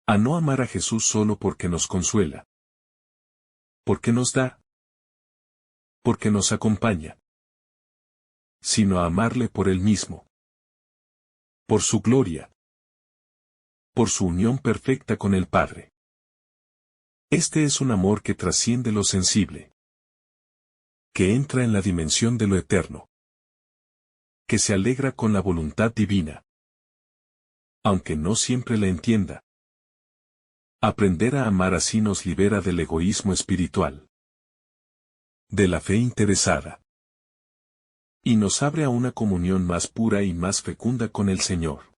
A no amar a Jesús solo porque nos consuela. Porque nos da. Porque nos acompaña. Sino a amarle por Él mismo. Por su gloria. Por su unión perfecta con el Padre. Este es un amor que trasciende lo sensible. Que entra en la dimensión de lo eterno. Que se alegra con la voluntad divina. Aunque no siempre la entienda. Aprender a amar así nos libera del egoísmo espiritual. De la fe interesada. Y nos abre a una comunión más pura y más fecunda con el Señor.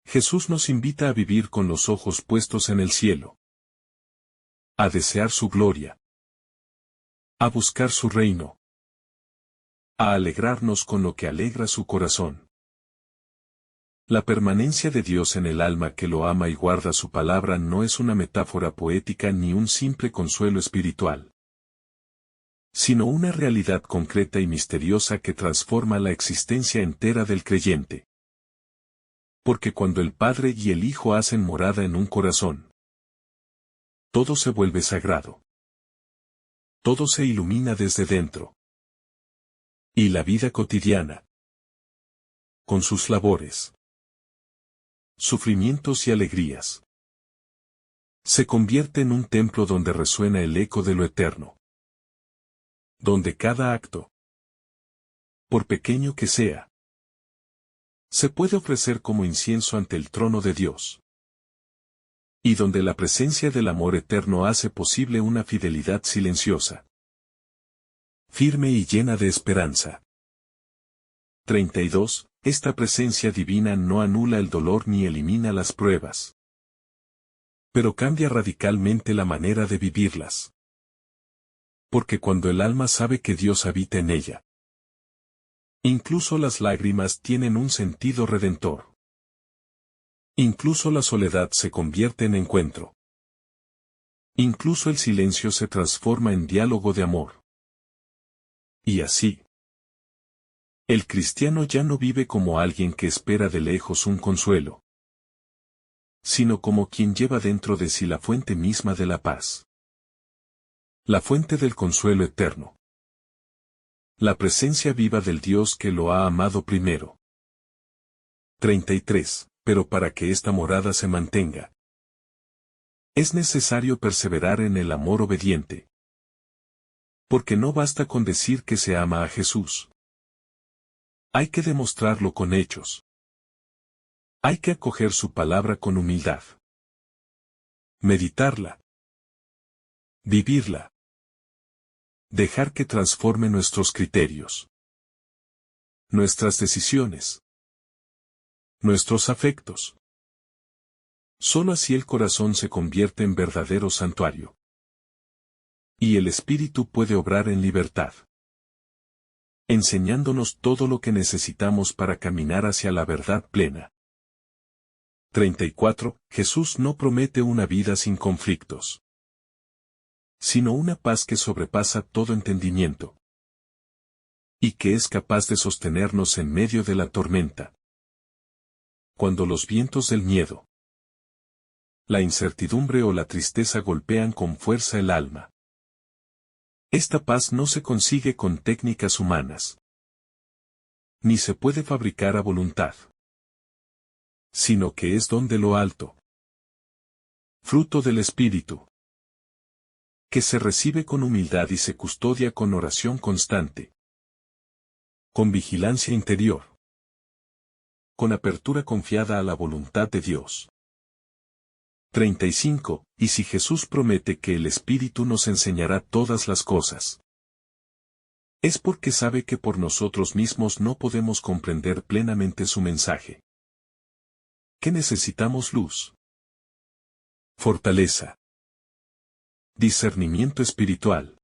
Jesús nos invita a vivir con los ojos puestos en el cielo. A desear su gloria. A buscar su reino. A alegrarnos con lo que alegra su corazón. La permanencia de Dios en el alma que lo ama y guarda su palabra no es una metáfora poética ni un simple consuelo espiritual, sino una realidad concreta y misteriosa que transforma la existencia entera del creyente. Porque cuando el Padre y el Hijo hacen morada en un corazón, todo se vuelve sagrado. Todo se ilumina desde dentro. Y la vida cotidiana, con sus labores, sufrimientos y alegrías, se convierte en un templo donde resuena el eco de lo eterno. Donde cada acto, por pequeño que sea, se puede ofrecer como incienso ante el trono de Dios. Y donde la presencia del amor eterno hace posible una fidelidad silenciosa, firme y llena de esperanza. 32. Esta presencia divina no anula el dolor ni elimina las pruebas, pero cambia radicalmente la manera de vivirlas. Porque cuando el alma sabe que Dios habita en ella, incluso las lágrimas tienen un sentido redentor. Incluso la soledad se convierte en encuentro. Incluso el silencio se transforma en diálogo de amor. Y así, el cristiano ya no vive como alguien que espera de lejos un consuelo, sino como quien lleva dentro de sí la fuente misma de la paz. La fuente del consuelo eterno. La presencia viva del Dios que lo ha amado primero. 33. Pero para que esta morada se mantenga, es necesario perseverar en el amor obediente. Porque no basta con decir que se ama a Jesús. Hay que demostrarlo con hechos. Hay que acoger su palabra con humildad. Meditarla. Vivirla. Dejar que transforme nuestros criterios. Nuestras decisiones. Nuestros afectos. Solo así el corazón se convierte en verdadero santuario. Y el Espíritu puede obrar en libertad, enseñándonos todo lo que necesitamos para caminar hacia la verdad plena. 34. Jesús no promete una vida sin conflictos, sino una paz que sobrepasa todo entendimiento, y que es capaz de sostenernos en medio de la tormenta. Cuando los vientos del miedo, la incertidumbre o la tristeza golpean con fuerza el alma. Esta paz no se consigue con técnicas humanas, ni se puede fabricar a voluntad, sino que es don de lo alto, fruto del Espíritu, que se recibe con humildad y se custodia con oración constante, con vigilancia interior, con apertura confiada a la voluntad de Dios. 35. Y si Jesús promete que el Espíritu nos enseñará todas las cosas, es porque sabe que por nosotros mismos no podemos comprender plenamente su mensaje. ¿Qué necesitamos? Luz, fortaleza, discernimiento espiritual.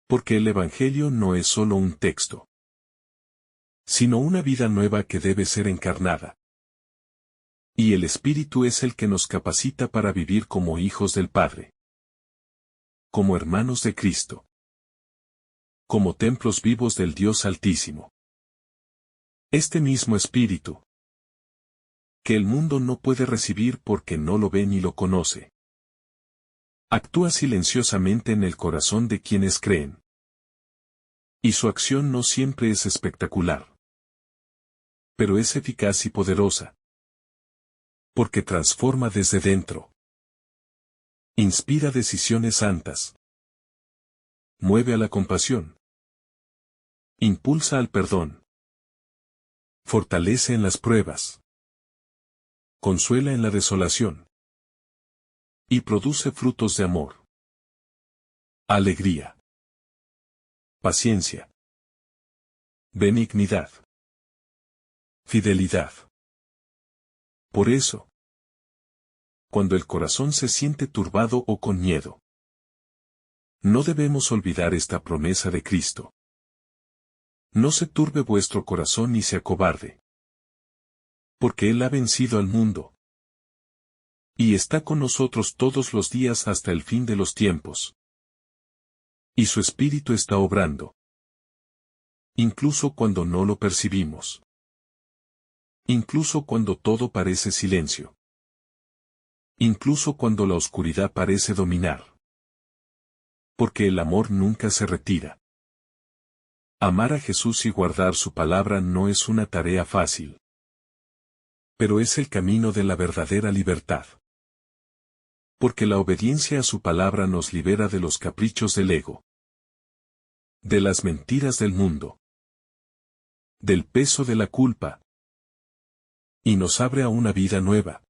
Porque el Evangelio no es solo un texto, sino una vida nueva que debe ser encarnada. Y el Espíritu es el que nos capacita para vivir como hijos del Padre, como hermanos de Cristo, como templos vivos del Dios Altísimo. Este mismo Espíritu, que el mundo no puede recibir porque no lo ve ni lo conoce, actúa silenciosamente en el corazón de quienes creen. Y su acción no siempre es espectacular, pero es eficaz y poderosa, porque transforma desde dentro, inspira decisiones santas, mueve a la compasión, impulsa al perdón, fortalece en las pruebas, consuela en la desolación, y produce frutos de amor, alegría, paciencia, benignidad, fidelidad. Por eso, cuando el corazón se siente turbado o con miedo, no debemos olvidar esta promesa de Cristo. No se turbe vuestro corazón ni se acobarde, porque Él ha vencido al mundo, y está con nosotros todos los días hasta el fin de los tiempos. Y su Espíritu está obrando, incluso cuando no lo percibimos, incluso cuando todo parece silencio, incluso cuando la oscuridad parece dominar. Porque el amor nunca se retira. Amar a Jesús y guardar su palabra no es una tarea fácil, pero es el camino de la verdadera libertad. Porque la obediencia a su palabra nos libera de los caprichos del ego, de las mentiras del mundo, del peso de la culpa, y nos abre a una vida nueva,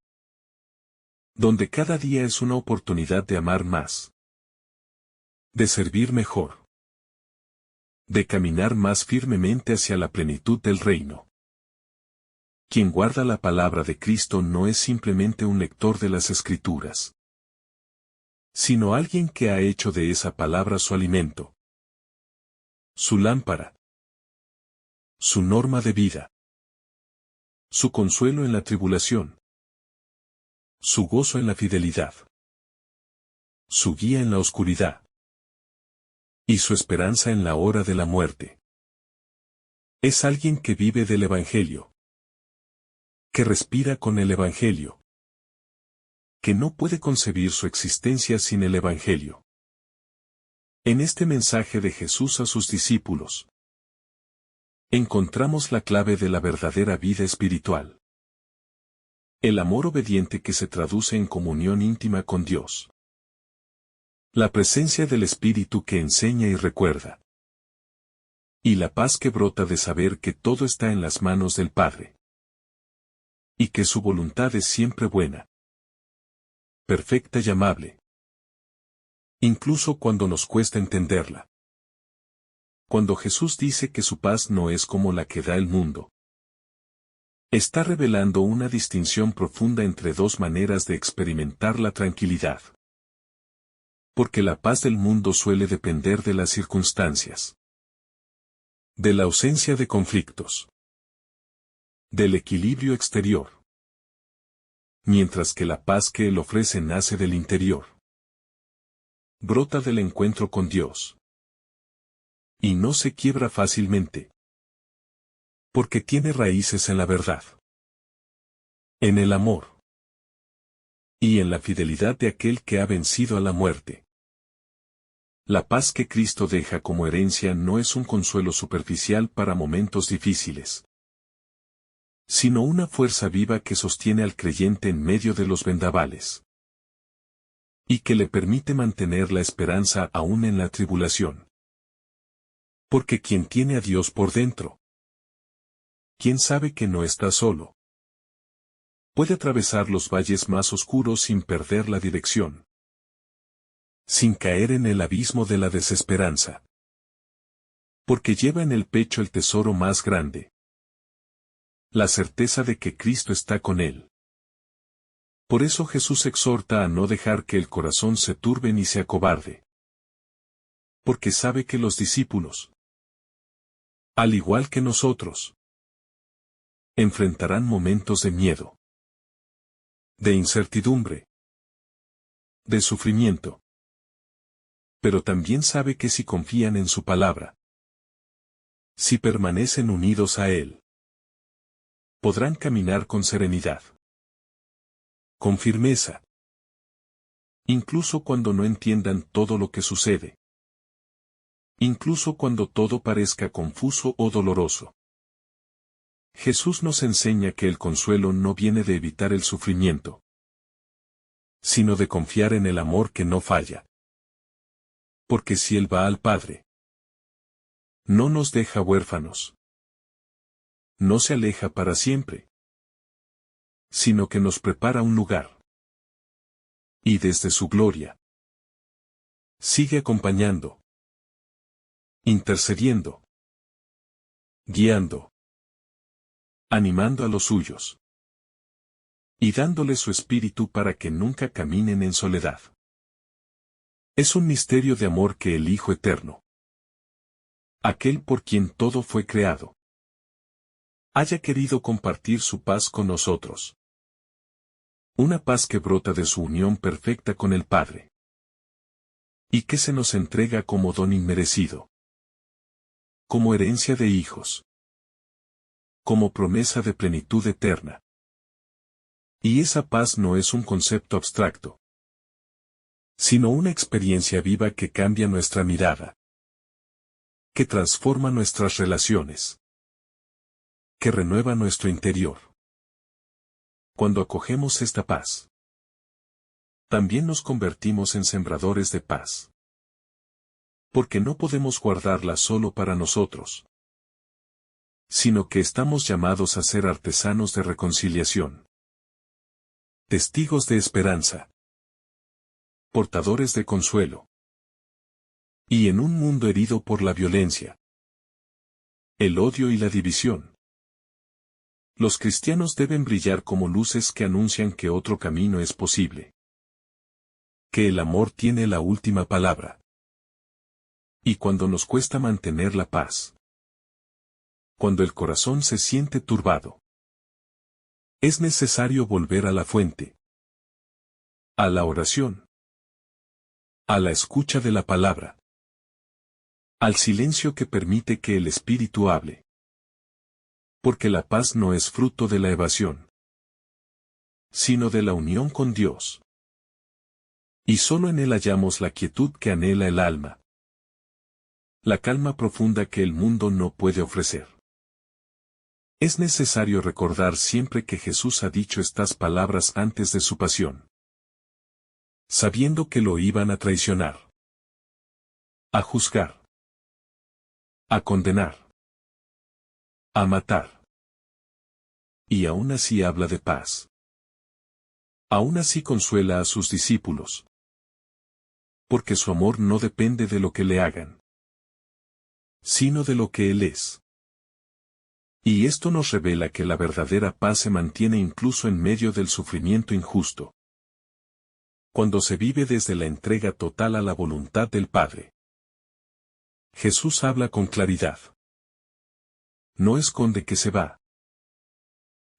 donde cada día es una oportunidad de amar más, de servir mejor, de caminar más firmemente hacia la plenitud del reino. Quien guarda la palabra de Cristo no es simplemente un lector de las Escrituras, sino alguien que ha hecho de esa palabra su alimento, su lámpara, su norma de vida, su consuelo en la tribulación, su gozo en la fidelidad, su guía en la oscuridad, y su esperanza en la hora de la muerte. Es alguien que vive del Evangelio, que respira con el Evangelio, que no puede concebir su existencia sin el Evangelio. En este mensaje de Jesús a sus discípulos, encontramos la clave de la verdadera vida espiritual. El amor obediente que se traduce en comunión íntima con Dios. La presencia del Espíritu que enseña y recuerda. Y la paz que brota de saber que todo está en las manos del Padre. Y que su voluntad es siempre buena, perfecta y amable. Incluso cuando nos cuesta entenderla. Cuando Jesús dice que su paz no es como la que da el mundo, está revelando una distinción profunda entre dos maneras de experimentar la tranquilidad. Porque la paz del mundo suele depender de las circunstancias, de la ausencia de conflictos, del equilibrio exterior. Mientras que la paz que Él ofrece nace del interior. Brota del encuentro con Dios. Y no se quiebra fácilmente. Porque tiene raíces en la verdad, en el amor, y en la fidelidad de aquel que ha vencido a la muerte. La paz que Cristo deja como herencia no es un consuelo superficial para momentos difíciles, sino una fuerza viva que sostiene al creyente en medio de los vendavales, y que le permite mantener la esperanza aún en la tribulación. Porque quien tiene a Dios por dentro, quien sabe que no está solo, puede atravesar los valles más oscuros sin perder la dirección, sin caer en el abismo de la desesperanza. Porque lleva en el pecho el tesoro más grande, la certeza de que Cristo está con él. Por eso Jesús exhorta a no dejar que el corazón se turbe ni se acobarde. Porque sabe que los discípulos, al igual que nosotros, enfrentarán momentos de miedo, de incertidumbre, de sufrimiento. Pero también sabe que si confían en su palabra, si permanecen unidos a Él, podrán caminar con serenidad, con firmeza, incluso cuando no entiendan todo lo que sucede, incluso cuando todo parezca confuso o doloroso. Jesús nos enseña que el consuelo no viene de evitar el sufrimiento, sino de confiar en el amor que no falla. Porque si Él va al Padre, no nos deja huérfanos, no se aleja para siempre, sino que nos prepara un lugar. Y desde su gloria, sigue acompañando, intercediendo, guiando, animando a los suyos, y dándole su espíritu para que nunca caminen en soledad. Es un misterio de amor que el Hijo Eterno, aquel por quien todo fue creado, haya querido compartir su paz con nosotros. Una paz que brota de su unión perfecta con el Padre, y que se nos entrega como don inmerecido, como herencia de hijos, como promesa de plenitud eterna. Y esa paz no es un concepto abstracto, sino una experiencia viva que cambia nuestra mirada, que transforma nuestras relaciones, que renueva nuestro interior. Cuando acogemos esta paz, también nos convertimos en sembradores de paz. Porque no podemos guardarla solo para nosotros, sino que estamos llamados a ser artesanos de reconciliación, testigos de esperanza, portadores de consuelo. Y en un mundo herido por la violencia, el odio y la división, los cristianos deben brillar como luces que anuncian que otro camino es posible, que el amor tiene la última palabra. Y cuando nos cuesta mantener la paz, cuando el corazón se siente turbado, es necesario volver a la fuente, a la oración, a la escucha de la palabra, al silencio que permite que el Espíritu hable. Porque la paz no es fruto de la evasión, sino de la unión con Dios. Y solo en Él hallamos la quietud que anhela el alma, la calma profunda que el mundo no puede ofrecer. Es necesario recordar siempre que Jesús ha dicho estas palabras antes de su pasión, sabiendo que lo iban a traicionar, a juzgar, a condenar, a matar. Y aún así habla de paz. Aún así consuela a sus discípulos. Porque su amor no depende de lo que le hagan, sino de lo que Él es. Y esto nos revela que la verdadera paz se mantiene incluso en medio del sufrimiento injusto, cuando se vive desde la entrega total a la voluntad del Padre. Jesús habla con claridad. No esconde que se va.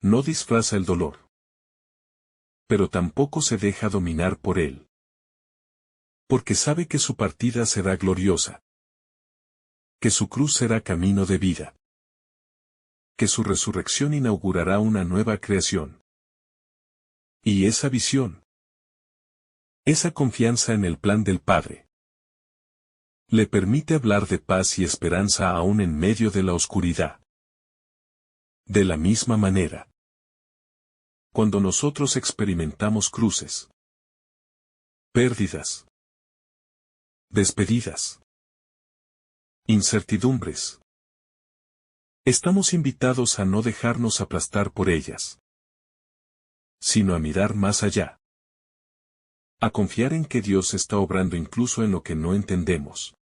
No disfraza el dolor. Pero tampoco se deja dominar por él. Porque sabe que su partida será gloriosa. Que su cruz será camino de vida. Que su resurrección inaugurará una nueva creación. Y esa visión, esa confianza en el plan del Padre, Le permite hablar de paz y esperanza aún en medio de la oscuridad. De la misma manera, cuando nosotros experimentamos cruces, pérdidas, despedidas, incertidumbres, estamos invitados a no dejarnos aplastar por ellas, sino a mirar más allá, a confiar en que Dios está obrando incluso en lo que no entendemos,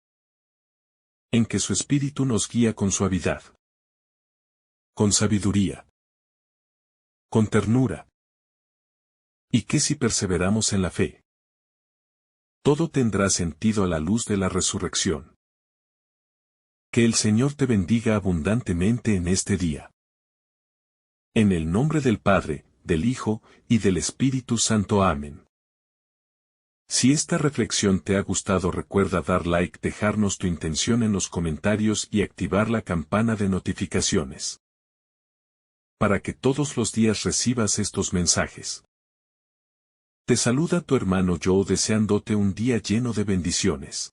en que su Espíritu nos guía con suavidad, con sabiduría, con ternura, y que si perseveramos en la fe, todo tendrá sentido a la luz de la resurrección. Que el Señor te bendiga abundantemente en este día. En el nombre del Padre, del Hijo, y del Espíritu Santo. Amén. Si esta reflexión te ha gustado, recuerda dar like, dejarnos tu intención en los comentarios y activar la campana de notificaciones, para que todos los días recibas estos mensajes. Te saluda tu hermano Joe, deseándote un día lleno de bendiciones.